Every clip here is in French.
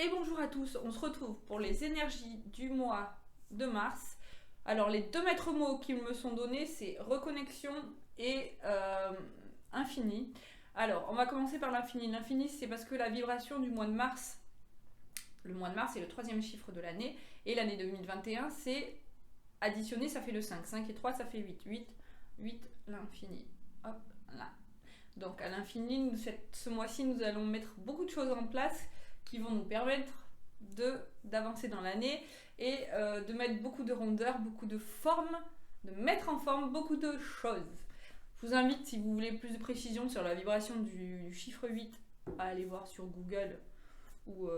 Et bonjour à tous, on se retrouve pour les énergies du mois de mars. Alors les deux maîtres mots qui me sont donnés, c'est reconnexion et infini. Alors on va commencer par l'infini. L'infini, c'est parce que la vibration du mois de mars, le mois de mars est le troisième chiffre de l'année, et l'année 2021 c'est additionné, ça fait le 5. 5 et 3, ça fait 8. 8, l'infini. Hop là. Donc à l'infini, ce mois-ci, nous allons mettre beaucoup de choses en place qui vont nous permettre d'avancer dans l'année et de mettre beaucoup de rondeur, beaucoup de forme, de mettre en forme beaucoup de choses. Je vous invite, si vous voulez plus de précision sur la vibration du chiffre 8, à aller voir sur Google ou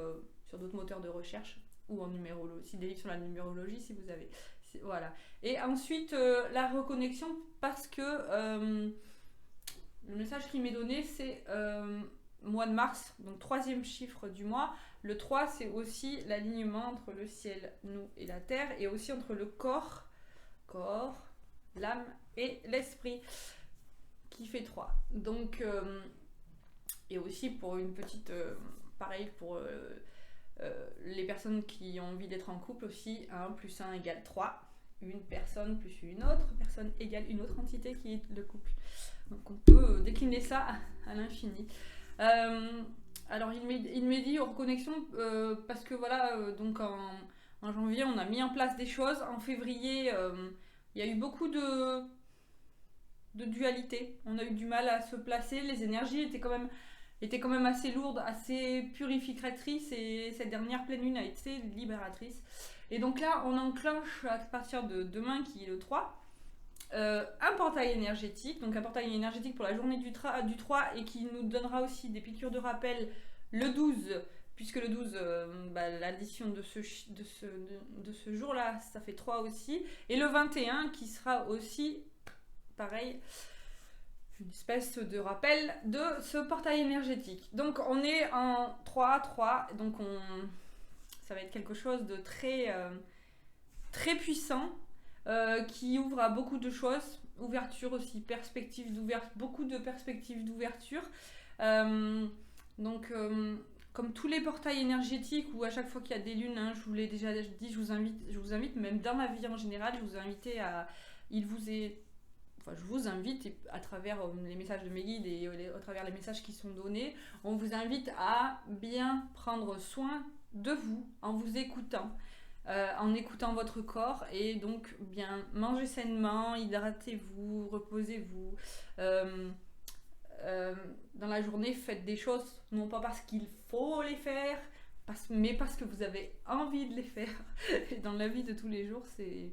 sur d'autres moteurs de recherche ou en numérologie, des livres sur la numérologie si vous avez. Voilà. Et ensuite, la reconnexion, parce que le message qui m'est donné, c'est mois de mars, donc troisième chiffre du mois. Le 3, c'est aussi l'alignement entre le ciel, nous et la terre, et aussi entre le corps, l'âme et l'esprit, qui fait 3. Donc, et aussi pour une petite, pareil pour les personnes qui ont envie d'être en couple aussi, 1 plus 1 égale 3. Une personne plus une autre personne égale une autre entité qui est le couple. Donc on peut décliner ça à l'infini. Alors il m'est dit reconnexion parce que voilà, donc en janvier on a mis en place des choses. En février il y a eu beaucoup de dualité. On a eu du mal à se placer. Les énergies étaient quand même assez lourdes, assez purificatrices, et cette dernière pleine lune a été libératrice. Et donc là, on enclenche à partir de demain, qui est le 3, un portail énergétique. Donc un portail énergétique pour la journée du 3 et qui nous donnera aussi des piqûres de rappel le 12, puisque le 12, l'addition de ce jour-là, ça fait 3 aussi. Et le 21 qui sera aussi, pareil, une espèce de rappel de ce portail énergétique. Donc on est en 3, donc ça va être quelque chose de très, très puissant, qui ouvre à beaucoup de choses. Ouverture aussi, beaucoup de perspectives d'ouverture. Donc comme tous les portails énergétiques, où à chaque fois qu'il y a des lunes, hein, je vous l'ai déjà dit, je vous invite, même dans la vie en général, je vous invite je vous invite, à travers les messages de mes guides et à travers les messages qui sont donnés, on vous invite à bien prendre soin de vous en vous écoutant, en écoutant votre corps, et donc bien manger sainement, hydratez-vous, reposez-vous. Dans la journée, faites des choses, non pas parce qu'il faut les faire, mais parce que vous avez envie de les faire. Et dans la vie de tous les jours, c'est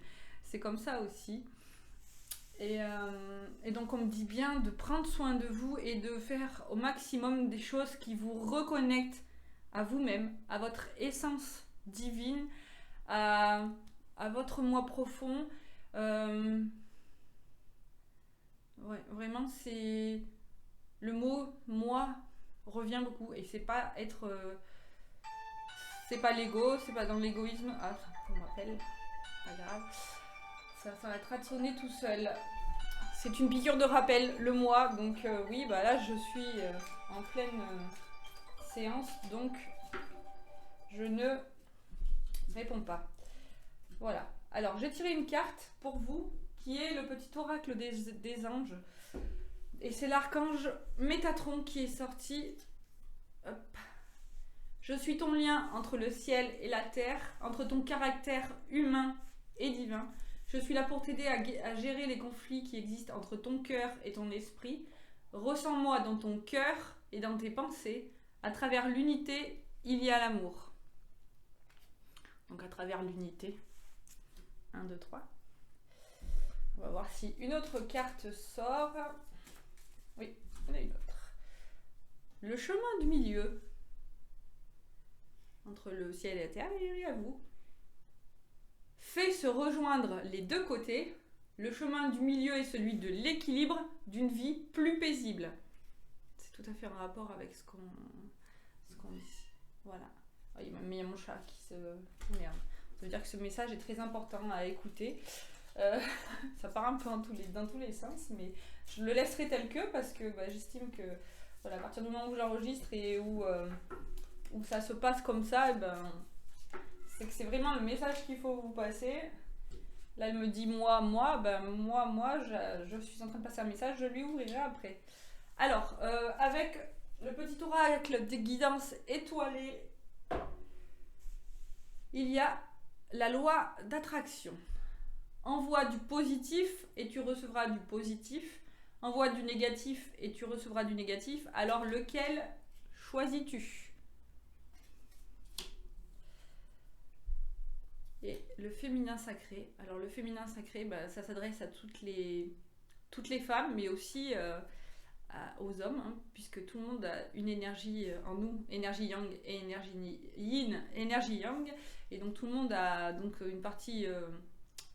comme ça aussi. Et donc on me dit bien de prendre soin de vous et de faire au maximum des choses qui vous reconnectent à vous-même, à votre essence divine, à votre moi profond. Ouais, vraiment, c'est le mot moi revient beaucoup, et c'est pas être, c'est pas l'ego, c'est pas dans l'égoïsme. Ah, on m'appelle, pas grave. Ça s'arrêtera de sonner tout seul. C'est une piqûre de rappel, le mois. Donc oui, là je suis en pleine séance, donc je ne réponds pas. Voilà. Alors j'ai tiré une carte pour vous, qui est le petit oracle des anges. Et c'est l'archange Métatron qui est sorti. Hop. Je suis ton lien entre le ciel et la terre, entre ton caractère humain et divin. Je suis là pour t'aider à gérer les conflits qui existent entre ton cœur et ton esprit. Ressens-moi dans ton cœur et dans tes pensées. À travers l'unité, il y a l'amour. Donc à travers l'unité. 1, 2, 3. On va voir si une autre carte sort. Oui, il y en a une autre. Le chemin du milieu. Entre le ciel et la terre, il y a vous. Fait se rejoindre les deux côtés. Le chemin du milieu est celui de l'équilibre d'une vie plus paisible. C'est tout à fait en rapport avec ce qu'on dit. Voilà. Oh, il y a mon chat qui se merde. Ça veut dire que ce message est très important à écouter. Ça part un peu dans tous les sens, mais je le laisserai tel que, parce que j'estime que voilà, à partir du moment où j'enregistre et où où ça se passe comme ça, et ben, c'est que c'est vraiment le message qu'il faut vous passer. Là, elle me dit ben moi, je suis en train de passer un message, je lui ouvrirai après. Alors, avec le petit oracle des guidances étoilées, il y a la loi d'attraction. Envoie du positif et tu recevras du positif. Envoie du négatif et tu recevras du négatif. Alors, lequel choisis-tu? Et le féminin sacré. Alors, le féminin sacré, bah, ça s'adresse à toutes les femmes, mais aussi aux hommes, hein, puisque tout le monde a une énergie en nous, énergie yang et énergie yin, énergie yang, et donc tout le monde a donc une partie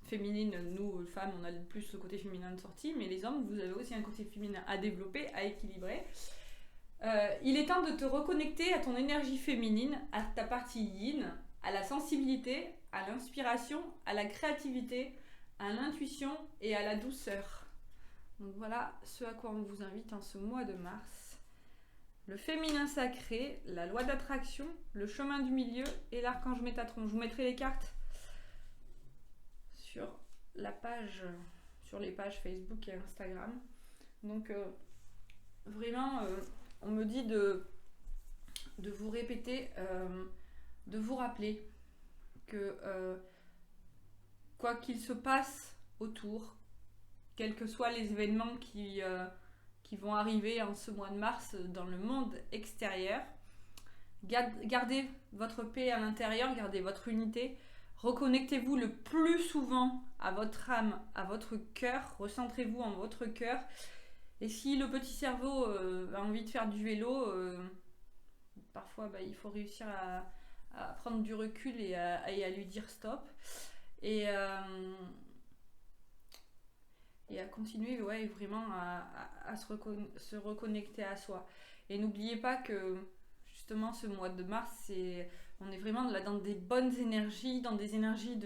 féminine. Nous, femmes, on a plus le côté féminin de sortie, mais les hommes, vous avez aussi un côté féminin à développer, à équilibrer. Il est temps de te reconnecter à ton énergie féminine, à ta partie yin, à la sensibilité, à l'inspiration, à la créativité, à l'intuition et à la douceur. Donc voilà ce à quoi on vous invite en ce mois de mars. Le féminin sacré, la loi d'attraction, le chemin du milieu et l'archange Métatron. Je vous mettrai les cartes sur les pages Facebook et Instagram. Donc vraiment, on me dit de vous répéter, de vous rappeler que quoi qu'il se passe autour, quels que soient les événements qui vont arriver en ce mois de mars dans le monde extérieur, gardez votre paix à l'intérieur, gardez votre unité, reconnectez-vous le plus souvent à votre âme, à votre cœur, recentrez-vous en votre cœur. Et si le petit cerveau a envie de faire du vélo, parfois il faut réussir à prendre du recul et à lui dire stop. Et à continuer vraiment à se reconnecter à soi. Et n'oubliez pas que justement ce mois de mars, on est vraiment là dans des bonnes énergies, dans des énergies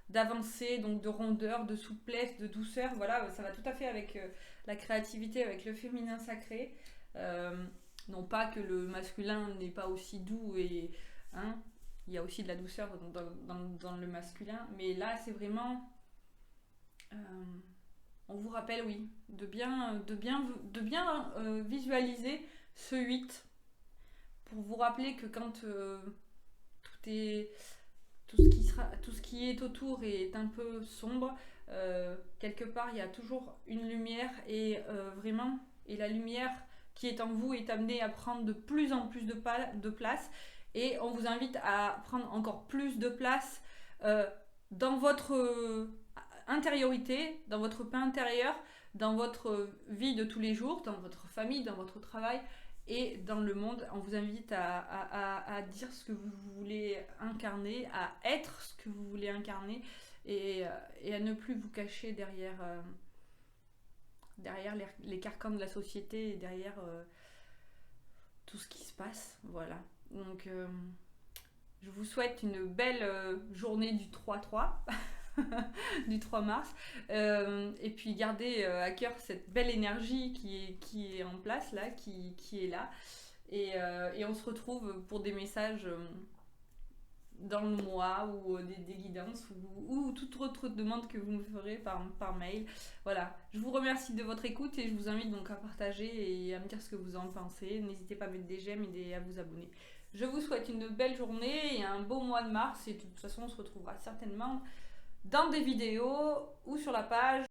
d'avancée, donc de rondeur, de souplesse, de douceur. Voilà, ça va tout à fait avec la créativité, avec le féminin sacré. Non pas que le masculin n'est pas aussi doux, et il y a aussi de la douceur dans le masculin, mais là c'est vraiment on vous rappelle, oui, de bien visualiser ce 8 pour vous rappeler que quand tout ce qui est autour est un peu sombre, quelque part il y a toujours une lumière, et vraiment, et la lumière qui est en vous est amenée à prendre de plus en plus de place, et on vous invite à prendre encore plus de place dans votre intériorité, dans votre paix intérieure, dans votre vie de tous les jours, dans votre famille, dans votre travail et dans le monde. On vous invite à dire ce que vous voulez incarner, à être ce que vous voulez incarner, et à ne plus vous cacher derrière les carcans de la société et derrière tout ce qui se passe. Voilà. Donc je vous souhaite une belle journée du 3-3. du 3 mars, et puis gardez à cœur cette belle énergie qui est en place là, qui est là, et on se retrouve pour des messages dans le mois, ou des guidances, ou toute autre demande que vous me ferez par mail. Voilà, je vous remercie de votre écoute, et je vous invite donc à partager et à me dire ce que vous en pensez. N'hésitez pas à mettre des j'aime et à vous abonner. Je vous souhaite une belle journée et un beau mois de mars, et de toute façon on se retrouvera certainement dans des vidéos ou sur la page